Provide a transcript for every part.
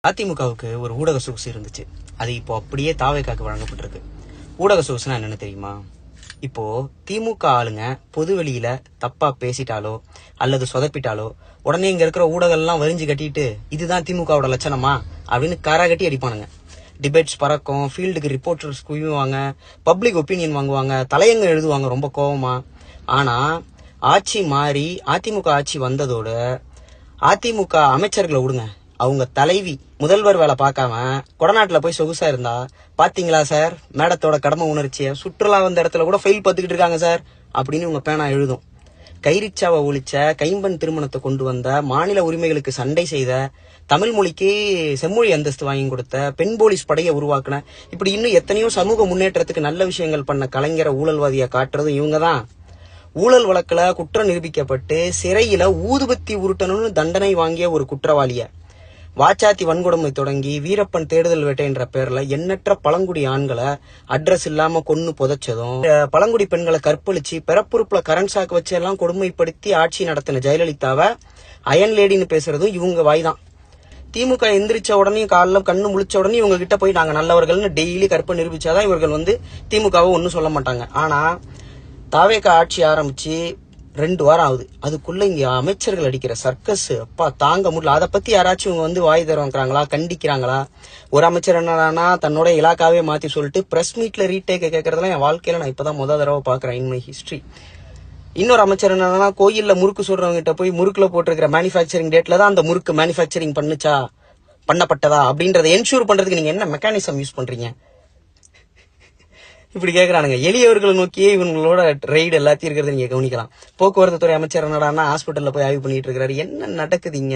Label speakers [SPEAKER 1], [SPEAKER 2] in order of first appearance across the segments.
[SPEAKER 1] அதிமுகவுக்கு ஒரு ஊடக சொகுசு இருந்துச்சு. அது இப்போ அப்படியே தாவேக்காக்கு வழங்கப்பட்டிருக்கு. ஊடக சொகுசுனா என்னன்னு தெரியுமா? இப்போ திமுக ஆளுங்க பொது வெளியில தப்பா பேசிட்டாலோ அல்லது சொதப்பிட்டாலோ உடனே இங்க இருக்கிற ஊடகம்லாம் வரிஞ்சு கட்டிட்டு இதுதான் திமுகவோட லட்சணமா அப்படின்னு கட்டி அடிப்பானுங்க. டிபேட்ஸ் பறக்கும், ஃபீல்டுக்கு ரிப்போர்ட்டர்ஸ் குவிவாங்க, பப்ளிக் ஒப்பீனியன் வாங்குவாங்க, தலையங்க எழுதுவாங்க ரொம்ப கோவமா. ஆனா ஆட்சி மாறி அதிமுக ஆட்சி வந்ததோட அதிமுக அமைச்சர்களை விடுங்க, அவங்க தலைவி முதல்வர் வேலை பார்க்காம கொடநாட்டுல போய் சொகுசா இருந்தா பாத்தீங்களா சார், மேடத்தோட கடமை உணர்ச்சிய சுற்றுலா வந்த இடத்துல கூட ஃபெயில் பார்த்துக்கிட்டு இருக்காங்க சார் அப்படின்னு உங்க பேனா எழுதும். கைரிச்சாவை ஒழிச்ச, கைம்பெண் திருமணத்தை கொண்டு வந்த, மாநில உரிமைகளுக்கு சண்டை செய்த, தமிழ் மொழிக்கு செம்மொழி அந்தஸ்து வாங்கி கொடுத்த, பெண் போலீஸ் படையை உருவாக்குன, இப்படி இன்னும் எத்தனையோ சமூக முன்னேற்றத்துக்கு நல்ல விஷயங்கள் பண்ண கலைஞரை ஊழல்வாதியா காட்டுறதும் இவங்க தான். ஊழல் வழக்குல குற்றம் நிரூபிக்கப்பட்டு சிறையில ஊதுபத்தி உருட்டணும்னு தண்டனை வாங்கிய ஒரு குற்றவாளிய வாச்சாத்தி வன்கொடுமை தொடங்கி வீரப்பன் தேடுதல் வேட்டை என்ற பேர்ல எண்ணற்ற பழங்குடி ஆண்களை அட்ரஸ் இல்லாம கொன்னு புதைச்சதும், பழங்குடி பெண்களை கற்பழிச்சு பிறப்புறுப்புல கரண்ட் சாக்கு வச்சு எல்லாம் கொடுமைப்படுத்தி ஆட்சி நடத்தின ஜெயலலிதாவை அயன் லேடின்னு பேசுறதும் இவங்க வாய்தான். திமுக எந்திரிச்ச உடனே காலைல கண்ணு முழிச்ச உடனே இவங்க கிட்ட போய் நாங்க நல்லவர்கள்னு டெய்லி கற்ப நிரூபிச்சாதான் இவர்கள் திமுகவை ஒன்னும் சொல்ல மாட்டாங்க. ஆனா தாவேக்கா ஆட்சி ஆரம்பிச்சு 2 வாரம் ஆகுது. அதுக்குள்ள இங்க அமைச்சர்கள் அடிக்கிற சர்க்கஸ் அப்பா தாங்க முடியல. அதை பத்தி யாராச்சும் இவங்க வாய் தருவாங்கிறாங்களா, கண்டிக்கிறாங்களா? ஒரு அமைச்சர் என்னன்னா தன்னோட இலாக்காவே மாத்தி சொல்லிட்டு பிரஸ் மீட்ல ரீடேக் கேட்கறதுலாம் என் வாழ்க்கையில நான் இப்பதான் முதல் தடவை பாக்குறேன் இன் மை ஹிஸ்டரி. இன்னொரு அமைச்சர் என்னன்னா கோயில்ல முறுக்கு சொல்றவங்க கிட்ட போய் முறுக்குல போட்டிருக்கிற மேனுபேக்சரிங் டேட்ல தான் அந்த முறுக்கு மேனுபேக்சரிங் பண்ணப்பட்டதா அப்படின்றத என்ஷூர் பண்றதுக்கு நீங்க என்ன மெக்கானிசம் யூஸ் பண்றீங்க இப்படி கேட்கறானுங்க. எளியவர்களை நோக்கியே இவங்களோட ரைடு எல்லாத்தையும் இருக்கிறத நீங்க கவனிக்கலாம். போக்குவரத்து துறை அமைச்சர் என்னடான்னா ஹாஸ்பிட்டல்ல போய் ஆய்வு பண்ணிட்டு இருக்காரு. என்ன நடக்குதுங்க?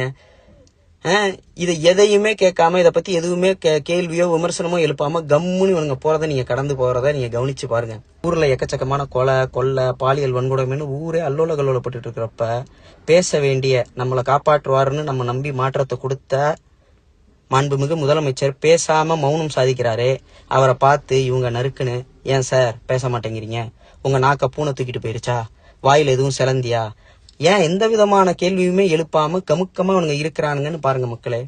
[SPEAKER 1] இதை எதையுமே கேட்காம, இதை பத்தி எதுவுமே கேள்வியோ விமர்சனமோ எழுப்பாம கம்முன்னு இவங்க போறதை நீங்க கடந்து போறதை நீங்க கவனிச்சு பாருங்க. ஊர்ல எக்கச்சக்கமான கொலை பாலியல் வன்கொடுமைன்னு ஊரே அல்லோல கல்லோலப்பட்டு இருக்கிறப்ப பேச வேண்டிய, நம்மளை காப்பாற்றுவாருன்னு நம்ம நம்பி மாற்றத்தை கொடுத்த மாண்புமிகு முதலமைச்சர் பேசாம மௌனம் சாதிக்கிறாரே, அவரை பார்த்து இவங்க நறுக்குன்னு, ஏன் சார் பேச மாட்டேங்கிறீங்க, உங்க நாக்க பூனை தூக்கிட்டு போயிருச்சா, வாயில எதுவும் சிலந்தியா, ஏன் எந்த விதமான கேள்வியுமே எழுப்பாம கமுக்கமா அவனுங்க இருக்கிறானுங்கன்னு பாருங்க மக்களே.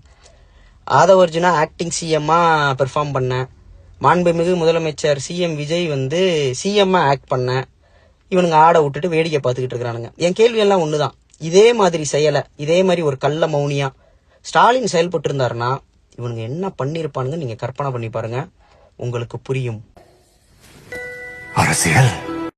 [SPEAKER 1] ஆதவர்ஜுனா ஆக்டிங் சிஎம்மா பெர்ஃபார்ம் பண்ண, மாண்புமிகு முதலமைச்சர் சிஎம் விஜய் சிஎம்மா ஆக்ட் பண்ண, இவனுங்க ஆட விட்டுட்டு வேடிக்கை பார்த்துக்கிட்டு இருக்கிறானுங்க. என் கேள்வி எல்லாம் ஒண்ணுதான், இதே மாதிரி செயலை, இதே மாதிரி ஒரு கள்ள மௌனியா ஸ்டாலின் செயல்பட்டு இருந்தாருன்னா இவனுங்க என்ன பண்ணிருப்பானுங்க நீங்க கற்பனை பண்ணி பாருங்க, உங்களுக்கு புரியும்.
[SPEAKER 2] அரசியல்